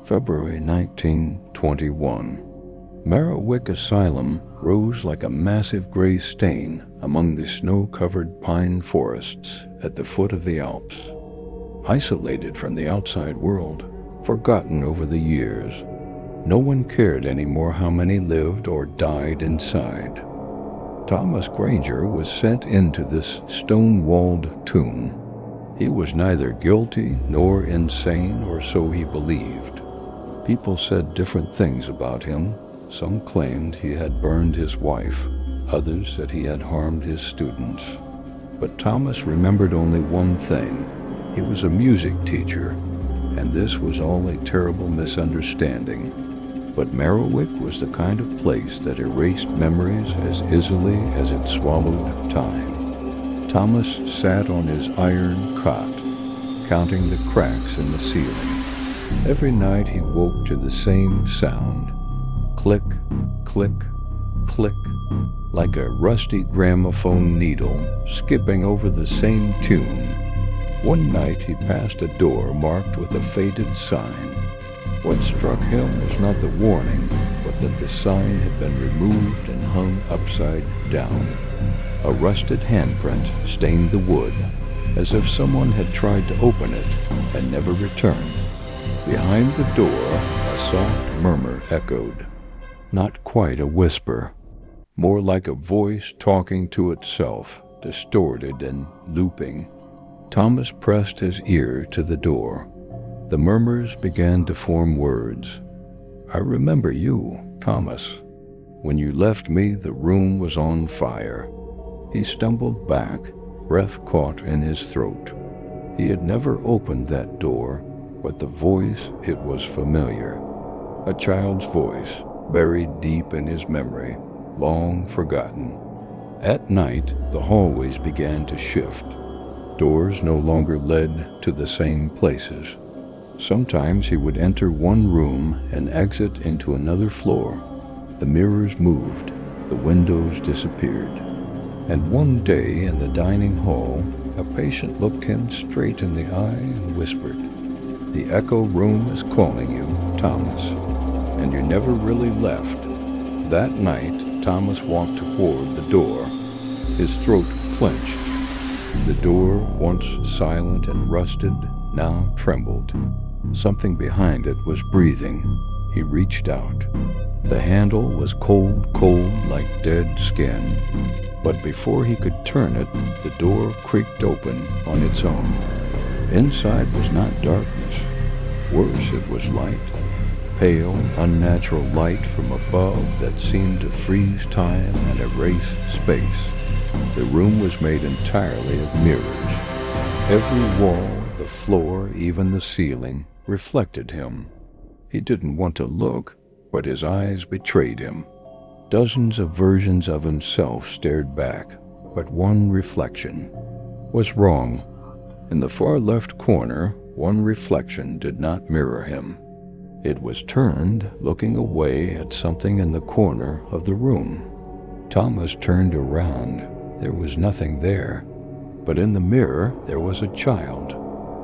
February 1921. Merriwick Asylum rose like a massive gray stain among the snow-covered pine forests at the foot of the Alps. Isolated from the outside world, forgotten over the years, no one cared anymore how many lived or died inside. Thomas Granger was sent into this stone-walled tomb. He was neither guilty nor insane, or so he believed. People said different things about him. Some claimed he had burned his wife. Others said he had harmed his students. But Thomas remembered only one thing. He was a music teacher, and this was all a terrible misunderstanding. But Merriwick was the kind of place that erased memories as easily as it swallowed time. Thomas sat on his iron cot, counting the cracks in the ceiling. Every night he woke to the same sound. Click, click, click, like a rusty gramophone needle skipping over the same tune. One night he passed a door marked with a faded sign. What struck him was not the warning, but that the sign had been removed and hung upside down. A rusted handprint stained the wood, as if someone had tried to open it and never returned. Behind the door, a soft murmur echoed. Not quite a whisper, more like a voice talking to itself, distorted and looping. Thomas pressed his ear to the door. The murmurs began to form words. I remember you, Thomas. When you left me, the room was on fire. He stumbled back, breath caught in his throat. He had never opened that door, but the voice, it was familiar. A child's voice, buried deep in his memory, long forgotten. At night, the hallways began to shift. Doors no longer led to the same places. Sometimes he would enter one room and exit into another floor. The mirrors moved, the windows disappeared. And one day in the dining hall, a patient looked him straight in the eye and whispered, "The echo room is calling you, Thomas, and you never really left." That night, Thomas walked toward the door. His throat clenched. The door, once silent and rusted, now trembled. Something behind it was breathing. He reached out. The handle was cold like dead skin. But before he could turn it, the door creaked open on its own. Inside was not darkness. Worse, it was light. Pale, unnatural light from above that seemed to freeze time and erase space. The room was made entirely of mirrors. Every wall, the floor, even the ceiling, reflected him. He didn't want to look, but his eyes betrayed him. Dozens of versions of himself stared back, but one reflection was wrong. In the far left corner, one reflection did not mirror him. It was turned, looking away at something in the corner of the room. Thomas turned around. There was nothing there. But in the mirror, there was a child,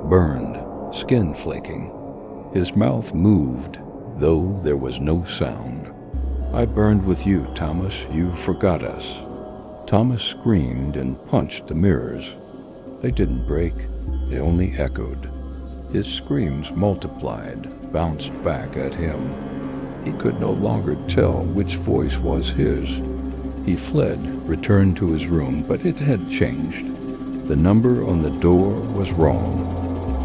burned, skin flaking. His mouth moved, though there was no sound. "I burned with you, Thomas. You forgot us." Thomas screamed and punched the mirrors. They didn't break. They only echoed. His screams multiplied, bounced back at him. He could no longer tell which voice was his. He fled, returned to his room, but it had changed. The number on the door was wrong.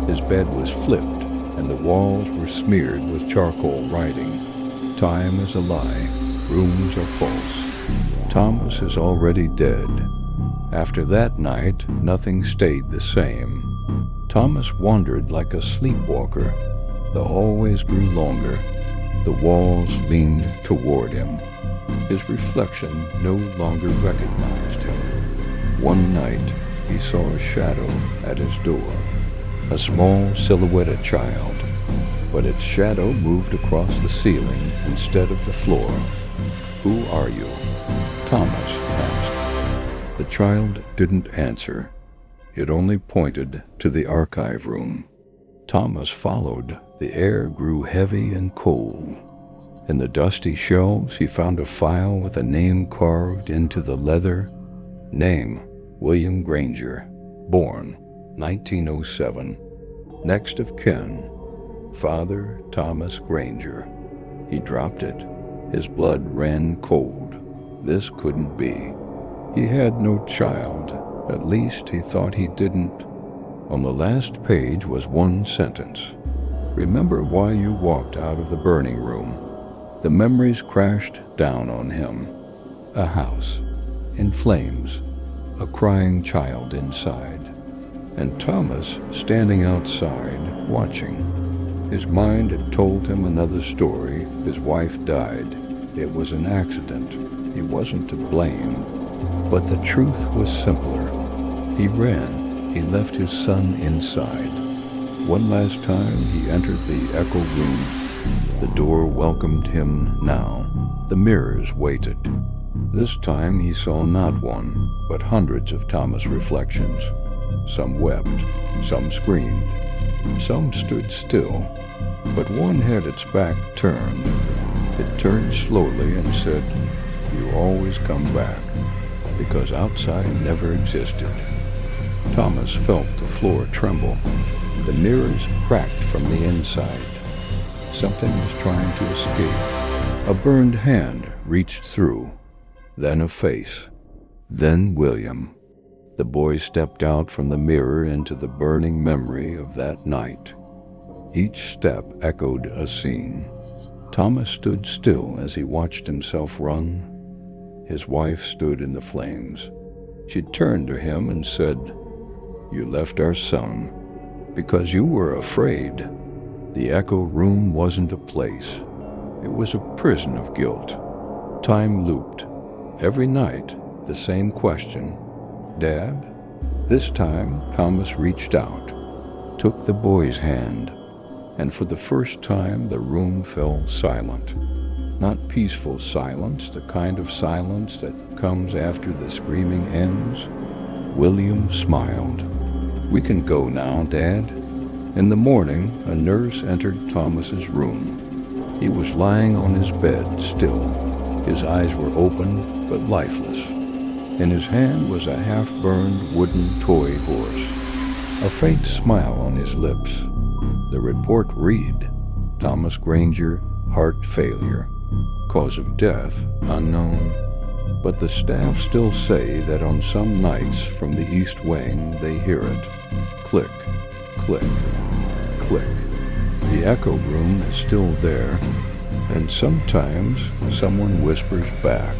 His bed was flipped, and the walls were smeared with charcoal writing. Time is a lie. Rooms are false. Thomas is already dead. After that night, nothing stayed the same. Thomas wandered like a sleepwalker. The hallways grew longer. The walls leaned toward him. His reflection no longer recognized him. One night, he saw a shadow at his door, a small silhouetted child, but its shadow moved across the ceiling instead of the floor. "Who are you?" Thomas asked. The child didn't answer. It only pointed to the archive room. Thomas followed. The air grew heavy and cold. In the dusty shelves, he found a file with a name carved into the leather. Name, William Granger, born 1907. Next of kin, Father Thomas Granger. He dropped it. His blood ran cold. This couldn't be. He had no child. At least he thought he didn't. On the last page was one sentence. Remember why you walked out of the burning room. The memories crashed down on him. A house in flames, a crying child inside, and Thomas standing outside, watching. His mind had told him another story. His wife died. It was an accident. He wasn't to blame. But the truth was simpler. He ran. He left his son inside. One last time he entered the echo room. The door welcomed him now. The mirrors waited. This time he saw not one, but hundreds of Thomas reflections. Some wept, some screamed, some stood still, but one had its back turned. It turned slowly and said, "You always come back," because outside never existed. Thomas felt the floor tremble. The mirrors cracked from the inside. Something was trying to escape. A burned hand reached through, then a face, then William. The boy stepped out from the mirror into the burning memory of that night. Each step echoed a scene. Thomas stood still as he watched himself run. His wife stood in the flames. She turned to him and said, "You left our son because you were afraid." The echo room wasn't a place. It was a prison of guilt. Time looped. Every night, the same question. "Dad?" This time, Thomas reached out, took the boy's hand, and for the first time the room fell silent. Not peaceful silence, the kind of silence that comes after the screaming ends. William smiled. "We can go now, Dad." In the morning, a nurse entered Thomas's room. He was lying on his bed, still. His eyes were open, but lifeless. In his hand was a half-burned wooden toy horse, a faint smile on his lips. The report read, Thomas Granger, heart failure. Cause of death, unknown. But the staff still say that on some nights from the East Wing they hear it. Click, click, click. The echo room is still there, and sometimes someone whispers back,